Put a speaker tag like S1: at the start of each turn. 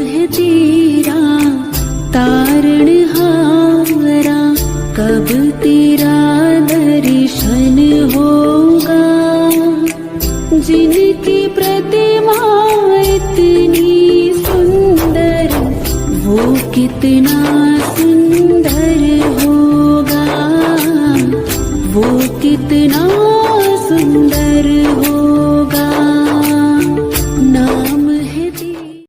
S1: है तेरा तारणहारा, कब तेरा दर्शन होगा। जिनकी प्रतिमा इतनी सुंदर, वो कितना सुंदर होगा, वो कितना सुंदर होगा।